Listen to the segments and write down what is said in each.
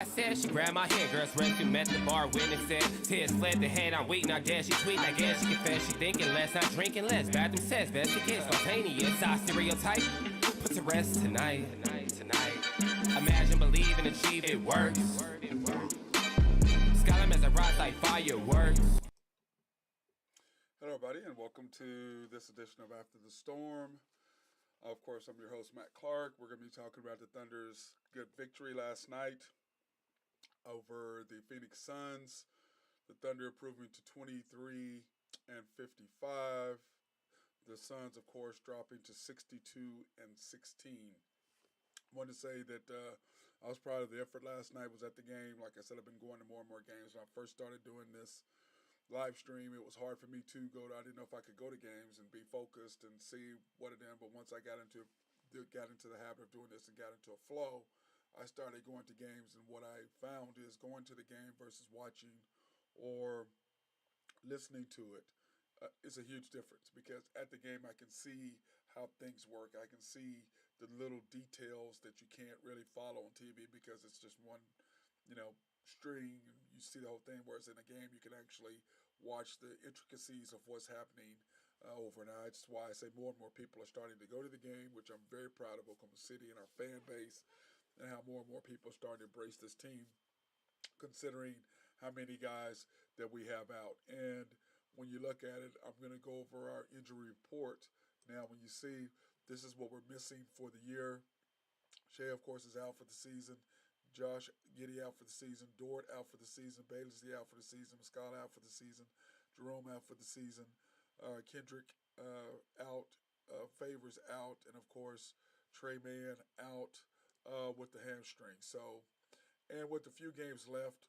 I said she grabbed my hand, girls rescue met the bar when it said tears fled the head, I'm waiting, I guess she tweeting, I guess she confess, she thinking less, not drinking less, bathroom says, investigate, spontaneous, I stereotype, put to rest tonight, imagine, believe, and achieve, it works, Skyline as a rise like fireworks. Hello everybody and welcome to this edition of After the Storm. Of course, I'm your host, Matt Clark. We're going to be talking about the Thunder's good victory last night over the Phoenix Suns. The Thunder improving to 23-55. The Suns, of course, dropping to 62-16. I want to say that I was proud of the effort last night. Was at the game. Like I said, I've been going to more and more games. When I first started doing this live stream, it was hard for me to go to, I didn't know if I could go to games and be focused and see what it is. But once I got into the habit of doing this and got into a flow, I started going to games, and what I found is going to the game versus watching or listening to it is a huge difference, because at the game I can see how things work. I can see the little details that you can't really follow on TV because it's just one, string, and you see the whole thing, whereas in a game you can actually watch the intricacies of what's happening overnight. That's why I say more and more people are starting to go to the game, which I'm very proud of Oklahoma City and our fan base, and how more and more people are starting to embrace this team, considering how many guys that we have out. And when you look at it, I'm going to go over our injury report. Now, when you see this is what we're missing for the year, Shea, of course, is out for the season. Josh Giddey out for the season. Dort out for the season. Bailey's out for the season. Scott out for the season. Jerome out for the season. Kendrick out. Favors out. And, of course, Trey Mann out with the hamstring. So, and with a few games left,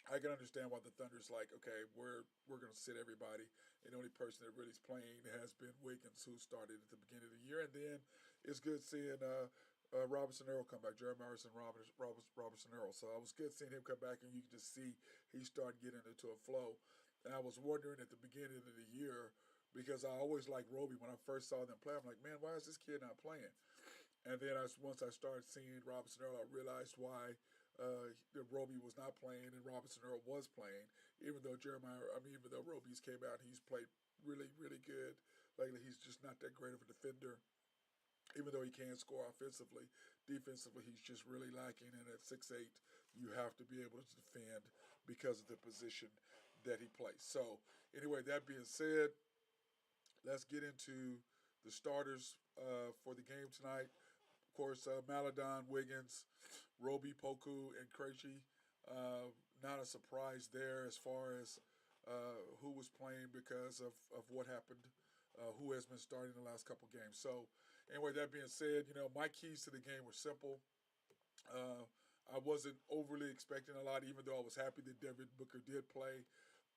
I can understand why the Thunder's like, okay, we're going to sit everybody. And the only person that really is playing has been Wiggins, who started at the beginning of the year. And then it's good seeing Robinson Earl come back, Jeremiah and Robinson Earl. So I was good seeing him come back, and you can just see he started getting into a flow. And I was wondering at the beginning of the year, because I always liked Roby when I first saw them play. I'm like, man, why is this kid not playing? And then once I started seeing Robinson Earl, I realized why Roby was not playing and Robinson Earl was playing. Even though Roby's came out and he's played really, really good lately, he's just not that great of a defender. Even though he can score offensively, defensively he's just really lacking. And at 6'8", you have to be able to defend because of the position that he plays. So anyway, that being said, let's get into the starters for the game tonight. Of course, Maladon, Wiggins, Roby, Poku, and Krejci. Not a surprise there as far as who was playing because of what happened, who has been starting the last couple games. So anyway, that being said, my keys to the game were simple. I wasn't overly expecting a lot, even though I was happy that Devin Booker did play.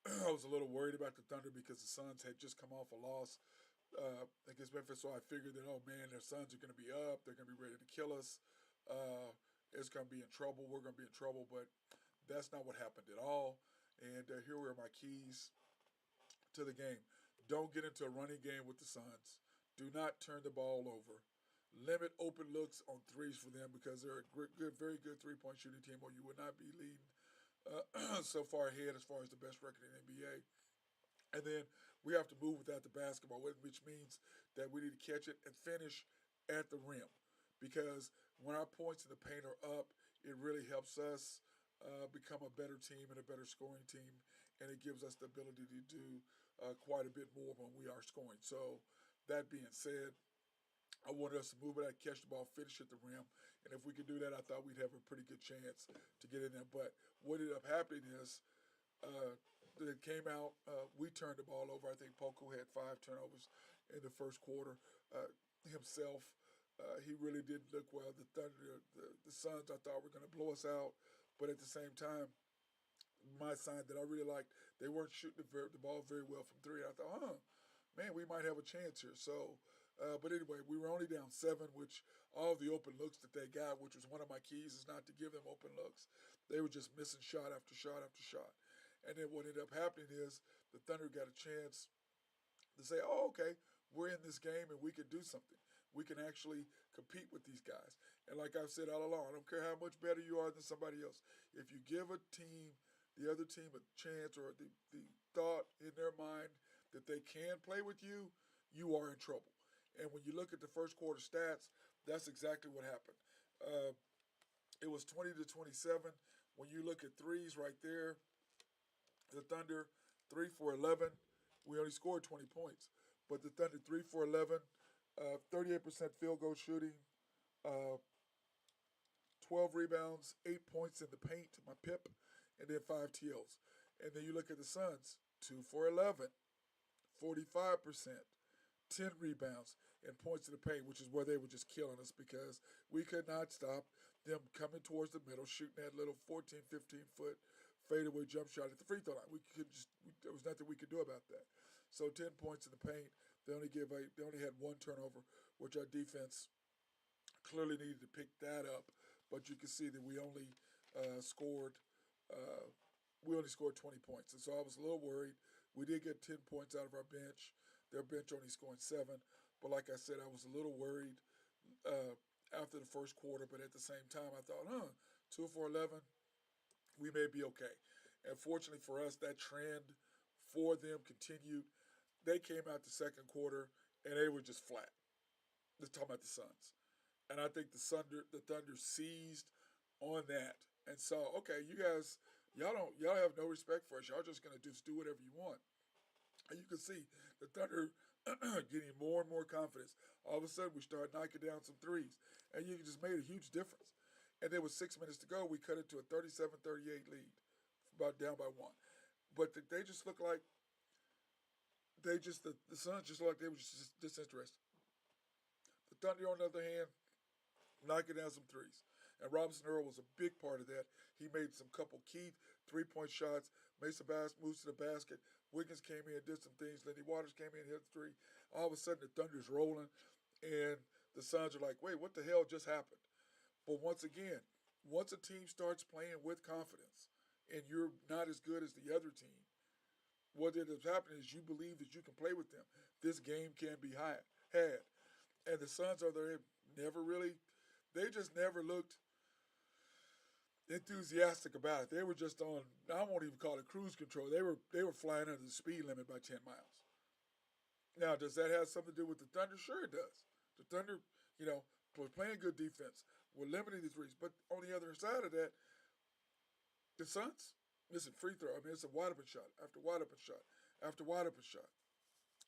I was a little worried about the Thunder because the Suns had just come off a loss against Memphis, so I figured that, oh man, their Suns are going to be up, they're going to be ready to kill us, it's going to be in trouble, we're going to be in trouble, but that's not what happened at all. And here were my keys to the game. Don't get into a running game with the Suns. Do not turn the ball over. Limit open looks on threes for them, because they're a very good three-point shooting team, or you would not be leading so far ahead as far as the best record in the NBA. And then we have to move without the basketball, which means that we need to catch it and finish at the rim. Because when our points in the paint are up, it really helps us become a better team and a better scoring team. And it gives us the ability to do quite a bit more when we are scoring. So that being said, I wanted us to move it, catch the ball, finish at the rim. And if we could do that, I thought we'd have a pretty good chance to get in there. But what ended up happening is, it came out, we turned the ball over. I think Poku had 5 turnovers in the first quarter himself. He really didn't look well. The Thunder, the Suns, I thought were going to blow us out. But at the same time, my sign that I really liked, they weren't shooting the ball very well from three. I thought, man, we might have a chance here. So, but anyway, we were only down 7, which all the open looks that they got, which was one of my keys, is not to give them open looks. They were just missing shot after shot after shot. And then what ended up happening is the Thunder got a chance to say, oh, okay, we're in this game and we can do something. We can actually compete with these guys. And like I've said all along, I don't care how much better you are than somebody else. If you give a team, the other team, a chance or the thought in their mind that they can play with you, you are in trouble. And when you look at the first quarter stats, that's exactly what happened. Uh, it was 20-27. When you look at threes right there, the Thunder 3 for 11. We only scored 20 points, but the Thunder 3 for 11, 38% field goal shooting, uh, 12 rebounds, 8 points in the paint, my pip, and then 5 TOs. And then you look at the Suns, 2 for 11, 45%, 10 rebounds, and points in the paint, which is where they were just killing us because we could not stop them coming towards the middle, shooting that little 14, 15-foot fadeaway jump shot at the free throw line. There was nothing we could do about that. So 10 points in the paint. They only had one turnover, which our defense clearly needed to pick that up. But you can see that scored uh, we only scored 20 points, and so I was a little worried. We did get 10 points out of our bench. Their bench only scoring 7, but like I said, I was a little worried after the first quarter. But at the same time, I thought, 2 for 11, we may be okay. And fortunately for us, that trend for them continued. They came out the second quarter and they were just flat. Let's talk about the Suns. And I think the Thunder seized on that and saw, okay, you guys, y'all have no respect for us. Y'all just gonna just do whatever you want. And you can see the Thunder getting more and more confidence. All of a sudden, we started knocking down some threes, and you just made a huge difference. And there was 6 minutes to go. We cut it to a 37-38 lead, about down by 1. But they just looked like the Suns just looked like they were just disinterested. The Thunder, on the other hand, knocking down some threes. And Robinson Earl was a big part of that. He made some couple key 3-point shots, made some moves to the basket. Wiggins came in, did some things. Lenny Waters came in, hit a three. All of a sudden, the Thunder's rolling, and the Suns are like, wait, what the hell just happened? But once again, once a team starts playing with confidence and you're not as good as the other team, what ends up happening is you believe that you can play with them. This game can be had. And the Suns they just never looked enthusiastic about it. They were just on, I won't even call it cruise control. They were flying under the speed limit by 10 miles. Now, does that have something to do with the Thunder? Sure it does. The Thunder, was playing good defense. We're limiting the threes. But on the other side of that, the Suns, missing free throw. I mean, it's a wide open shot after wide open shot after wide open shot.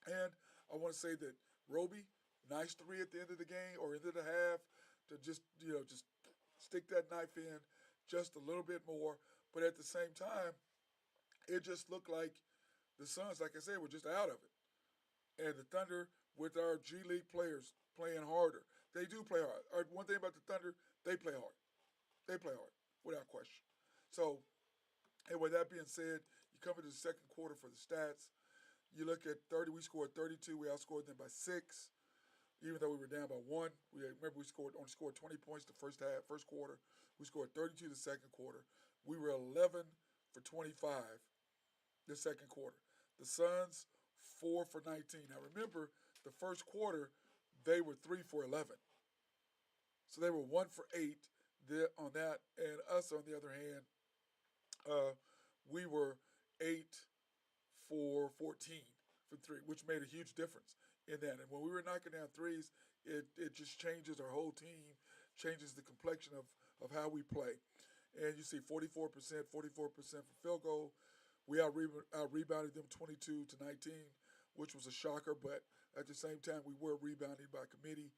And I want to say that Roby, nice three at the end of the game or end of the half to just stick that knife in just a little bit more. But at the same time, it just looked like the Suns, like I said, were just out of it. And the Thunder, with our G League players playing harder, they do play hard. One thing about the Thunder, they play hard. They play hard, without question. So, and with that being said, you come into the second quarter for the stats. You look at 30, we scored 32. We outscored them by 6, even though we were down by 1. Remember, we only scored 20 points the first quarter. We scored 32 the second quarter. We were 11 for 25 the second quarter. The Suns, 4 for 19. Now, remember, the first quarter, they were 3 for 11. So they were 1 for 8 on that. And us, on the other hand, we were 8 for 14 for 3, which made a huge difference in that. And when we were knocking down threes, it just changes our whole team, changes the complexion of how we play. And you see 44% for field goal. We out-rebounded them 22-19, which was a shocker, but at the same time, we were rebounding by committee.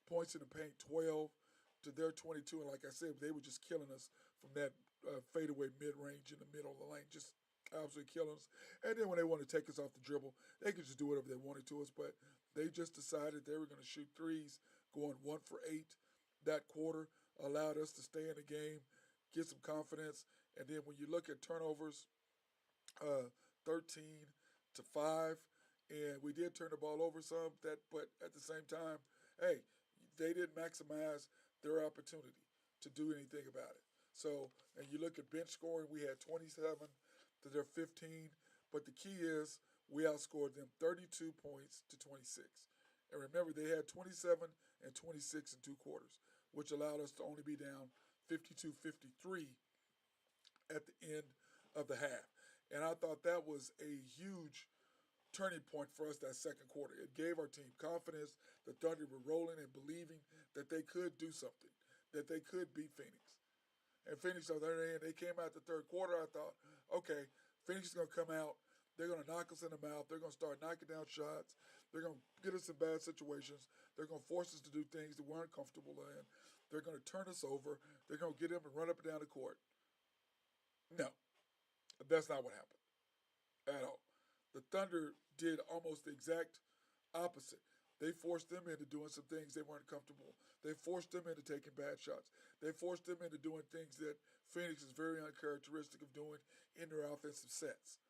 Points in the paint, 12 to their 22, and like I said, they were just killing us from that fadeaway mid-range in the middle of the lane, just absolutely killing us. And then when they wanted to take us off the dribble, they could just do whatever they wanted to us, but they just decided they were going to shoot threes, going 1 for 8 that quarter, allowed us to stay in the game, get some confidence, and then when you look at turnovers, 13-5, and we did turn the ball over some, but at the same time, hey, they didn't maximize their opportunity to do anything about it. So, and you look at bench scoring, we had 27 to their 15, but the key is we outscored them 32 points to 26. And remember, they had 27 and 26 in 2 quarters. which allowed us to only be down 52-53 at the end of the half. And I thought that was a huge turning point for us that second quarter. It gave our team confidence. The Thunder were rolling and believing that they could do something, that they could beat Phoenix. And Phoenix, on the other hand, they came out the third quarter. I thought, okay, Phoenix is going to come out. They're going to knock us in the mouth. They're going to start knocking down shots. They're going to get us in bad situations. They're going to force us to do things that we're uncomfortable in. They're going to turn us over. They're going to get them and run up and down the court. No, that's not what happened at all. The Thunder did almost the exact opposite. They forced them into doing some things they weren't comfortable. They forced them into taking bad shots. They forced them into doing things that Phoenix is very uncharacteristic of doing in their offensive sets.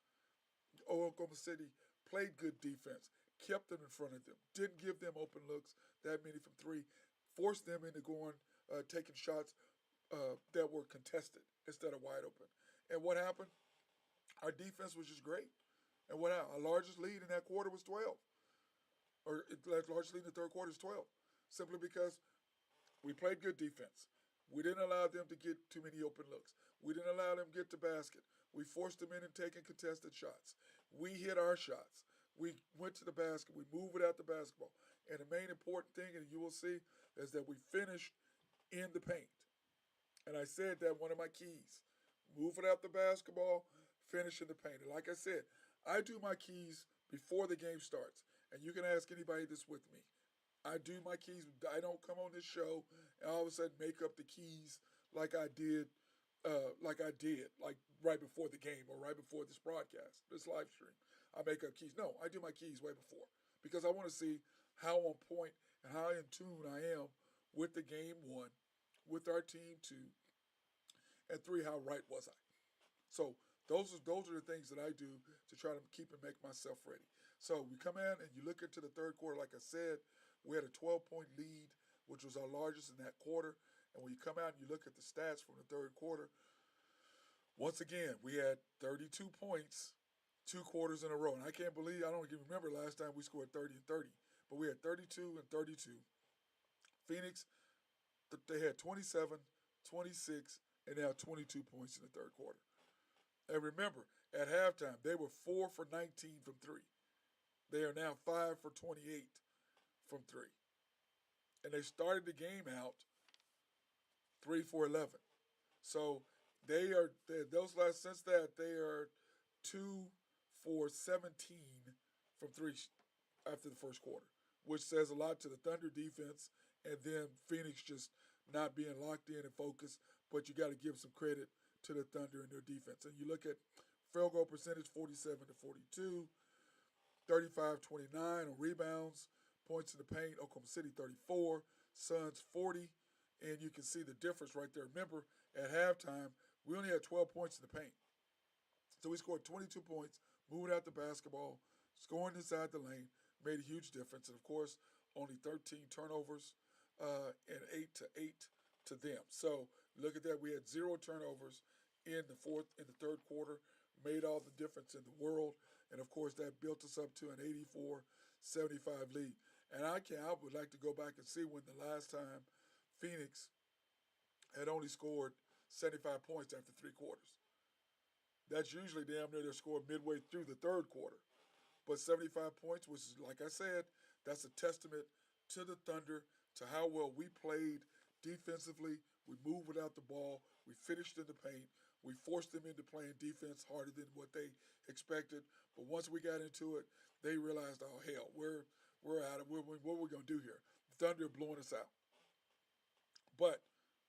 Oklahoma City played good defense, kept them in front of them, didn't give them open looks that many from three, forced them into going, taking shots that were contested instead of wide open. And what happened? Our defense was just great. And what happened? Our largest lead in that quarter was 12. Or largest lead in the third quarter is 12. Simply because we played good defense. We didn't allow them to get too many open looks. We didn't allow them to get to basket. We forced them in and taking contested shots. We hit our shots. We went to the basket. We moved without the basketball. And the main important thing, and you will see, is that we finished in the paint. And I said that one of my keys. Move without the basketball, finish in the paint. And like I said, I do my keys before the game starts. And you can ask anybody that's with me. I do my keys. I don't come on this show and all of a sudden make up the keys like I did like right before the game or right before this broadcast, this live stream. I make up keys. No, I do my keys way before because I want to see how on point and how in tune I am with the game one, with our team two, and three, how right was I? So those are the things that I do to try to keep and make myself ready. So we come in and you look into the third quarter, like I said, we had a 12-point lead, which was our largest in that quarter. And when you come out and you look at the stats from the third quarter, once again, we had 32 points, 2 quarters in a row. And I can't believe, I don't even remember last time we scored 30 and 30, but we had 32 and 32. Phoenix, they had 27, 26, and now 22 points in the third quarter. And remember, at halftime, they were 4 for 19 from 3. They are now 5 for 28 from 3. And they started the game out 3 for 11. So since that, they are 2 for 17 from 3 after the first quarter, which says a lot to the Thunder defense and then Phoenix just not being locked in and focused. But you got to give some credit to the Thunder and their defense. And you look at field goal percentage, 47 to 42. 35-29 on rebounds, points in the paint, Oklahoma City 34, Suns 40, and you can see the difference right there. Remember, at halftime, we only had 12 points in the paint. So we scored 22 points, moving out the basketball, scoring inside the lane, made a huge difference. And, of course, only 13 turnovers and 8 to them. So look at that. We had 0 turnovers in the third quarter, made all the difference in the world. And, of course, that built us up to an 84-75 lead. And I would like to go back and see when the last time Phoenix had only scored 75 points after 3 quarters. That's usually damn near they're scored midway through the third quarter. But 75 points, which is, like I said, that's a testament to the Thunder, to how well we played defensively. We moved without the ball. We finished in the paint. We forced them into playing defense harder than what they expected. But once we got into it, they realized, oh, hell, we're out of what are we going to do here? Thunder blowing us out. But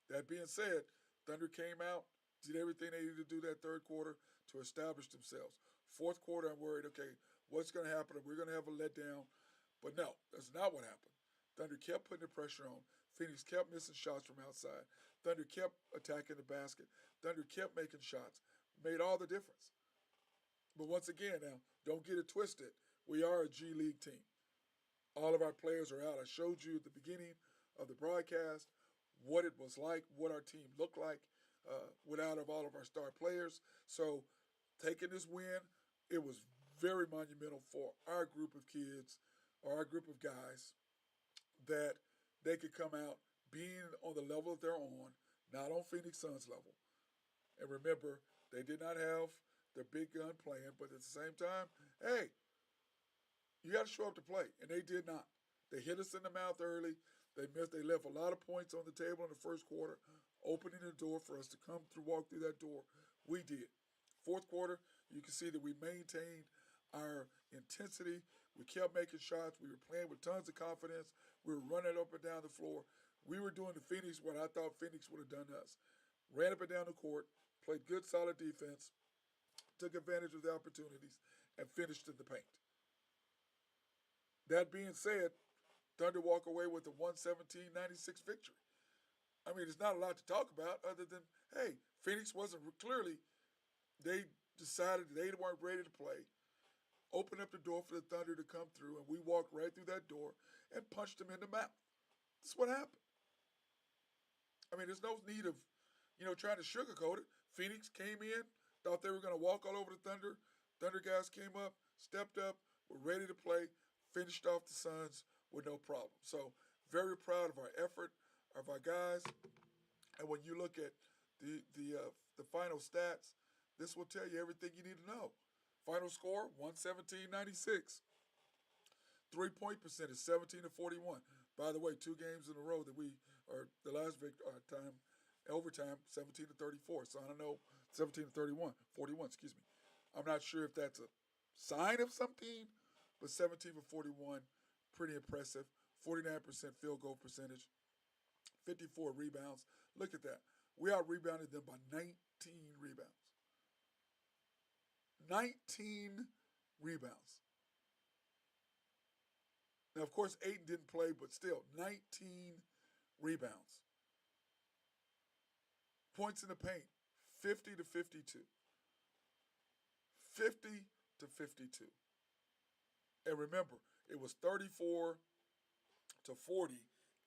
that being said, Thunder came out, did everything they needed to do that third quarter to establish themselves. Fourth quarter, I'm worried, okay, what's going to happen? We're going to have a letdown. But no, that's not what happened. Thunder kept putting the pressure on. Phoenix kept missing shots from outside. Thunder kept attacking the basket. Thunder kept making shots. Made all the difference. But once again, now, don't get it twisted. We are a G League team. All of our players are out. I showed you at the beginning of the broadcast what it was like, what our team looked like without all of our star players. So taking this win, it was very monumental for our group of kids or our group of guys that they could come out, being on the level that they're on, not on Phoenix Suns level. And remember, they did not have their big gun playing, but at the same time, hey, you got to show up to play, and they did not. They hit us in the mouth early. They missed. They left a lot of points on the table in the first quarter, opening the door for us to come through, walk through that door. We did. Fourth quarter, you can see that we maintained our intensity. We kept making shots. We were playing with tons of confidence. We were running up and down the floor. We were doing to Phoenix what I thought Phoenix would have done to us. Ran up and down the court, played good, solid defense, took advantage of the opportunities, and finished in the paint. That being said, Thunder walk away with a 117-96 victory. I mean, there's not a lot to talk about other than, hey, Phoenix wasn't clearly, they decided they weren't ready to play, opened up the door for the Thunder to come through, and we walked right through that door and punched them in the mouth. That's what happened. I mean, there's no need of, trying to sugarcoat it. Phoenix came in, thought they were going to walk all over the Thunder. Thunder guys came up, stepped up, were ready to play, finished off the Suns with no problem. So very proud of our effort, of our guys. And when you look at the final stats, this will tell you everything you need to know. Final score, 117-96. 3-point percentage, 17-41. By the way, 2 games in a row that the last time, overtime, 17-34. So I don't know, 17-31, 41, excuse me. I'm not sure if that's a sign of something, but 17 for 41, pretty impressive. 49% field goal percentage, 54 rebounds. Look at that. We out-rebounded them by 19 rebounds. 19 rebounds. Now, of course, Ayton didn't play, but still, 19 rebounds. Points in the paint, 50-52. 50-52. And remember, it was 34-40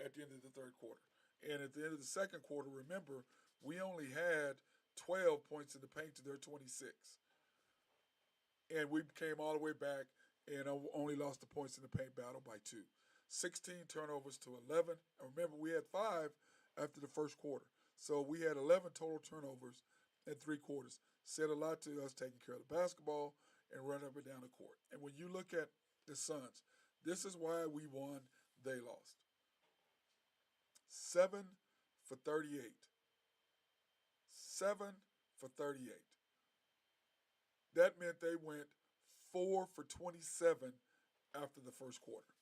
at the end of the third quarter. And at the end of the second quarter, remember, we only had 12 points in the paint to their 26. And we came all the way back and only lost the points in the paint battle by 2. 16 turnovers to 11. And remember, we had 5 after the first quarter. So we had 11 total turnovers in 3 quarters. Said a lot to us taking care of the basketball and running up and down the court. And when you look at the Suns, this is why we won, they lost. 7 for 38. 7 for 38. That meant they went 4 for 27 after the first quarter.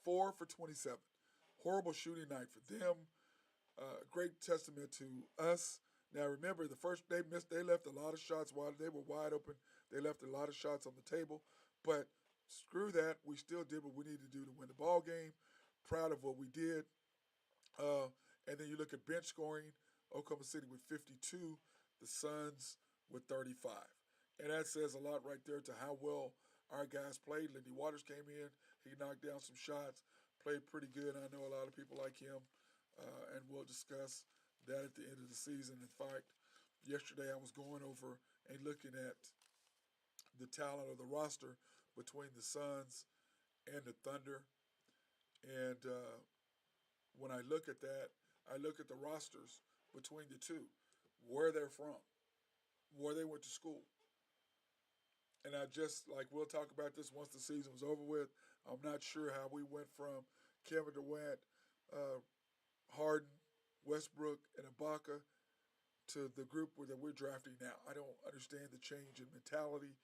4 for 27. Horrible shooting night for them. Great testament to us. Now remember, the first they left a lot of shots while they were wide open. They left a lot of shots on the table. But screw that. We still did what we needed to do to win the ball game. Proud of what we did. And then you look at bench scoring. Oklahoma City with 52. The Suns with 35. And that says a lot right there to how well our guys played. Lindy Waters came in. He knocked down some shots. Played pretty good. I know a lot of people like him. And we'll discuss that at the end of the season. In fact, yesterday I was going over and looking at the talent of the roster between the Suns and the Thunder. And when I look at that, I look at the rosters between the two, where they're from, where they went to school. And we'll talk about this once the season was over with. I'm not sure how we went from Kevin Durant, Harden, Westbrook, and Ibaka to the group that we're drafting now. I don't understand the change in mentality.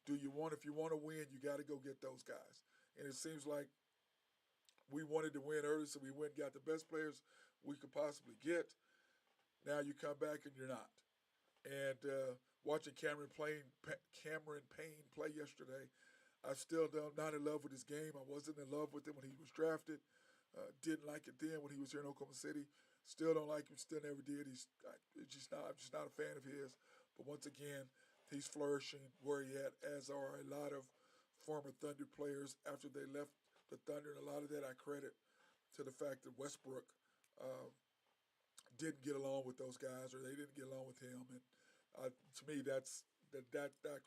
If you want to win, you got to go get those guys. And it seems like we wanted to win early, so we went and got the best players we could possibly get. Now you come back and you're not. And watching Cameron Payne play yesterday, I still not in love with his game. I wasn't in love with him when he was drafted. Didn't like it then when he was here in Oklahoma City. Still don't like him. Still never did. I'm just not a fan of his. But once again, he's flourishing where he at, as are a lot of former Thunder players after they left the Thunder. And a lot of that I credit to the fact that Westbrook didn't get along with those guys, or they didn't get along with him. And to me, I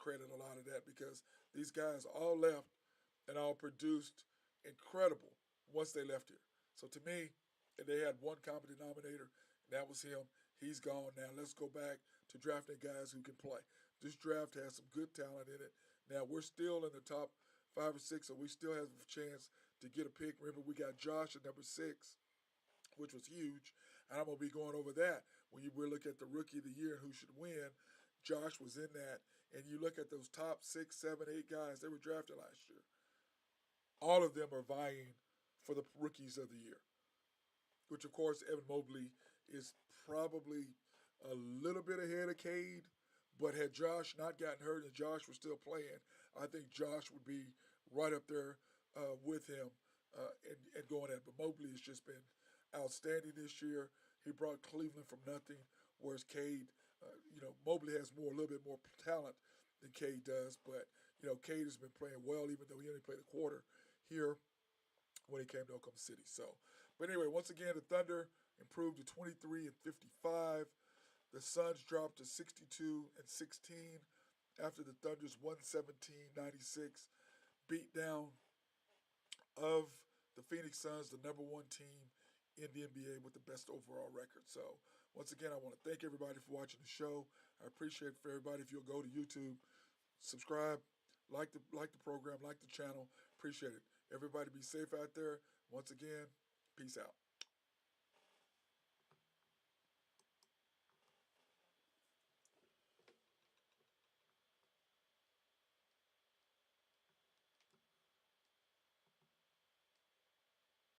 credit a lot of that, because these guys all left and all produced incredible once they left here. So to me, and they had one common denominator, and that was him. He's gone now. Let's go back to drafting guys who can play. This draft has some good talent in it. Now we're still in the top 5 or 6, so we still have a chance to get a pick. Remember, we got Josh at number 6, which was huge. And I'm gonna be going over that when we look at the rookie of the year and who should win. Josh was in that, and you look at those top 6, 7, 8 guys they were drafted last year. All of them are vying for the rookies of the year, which of course Evan Mobley is probably a little bit ahead of Cade. But had Josh not gotten hurt and Josh was still playing, I think Josh would be right up there with him and going at. But Mobley has just been outstanding this year. He brought Cleveland from nothing, whereas Cade, Mobley has a little bit more talent than Cade does. But Cade has been playing well, even though he only played a quarter here when he came to Oklahoma City. So, but anyway, once again, the Thunder improved to 23-55. The Suns dropped to 62-16 after the Thunder's 117-96 beatdown of the Phoenix Suns, the number 1 team in the NBA with the best overall record. So, once again, I want to thank everybody for watching the show. I appreciate it for everybody if you'll go to YouTube, subscribe, like the program, like the channel. Appreciate it. Everybody be safe out there. Once again, peace out.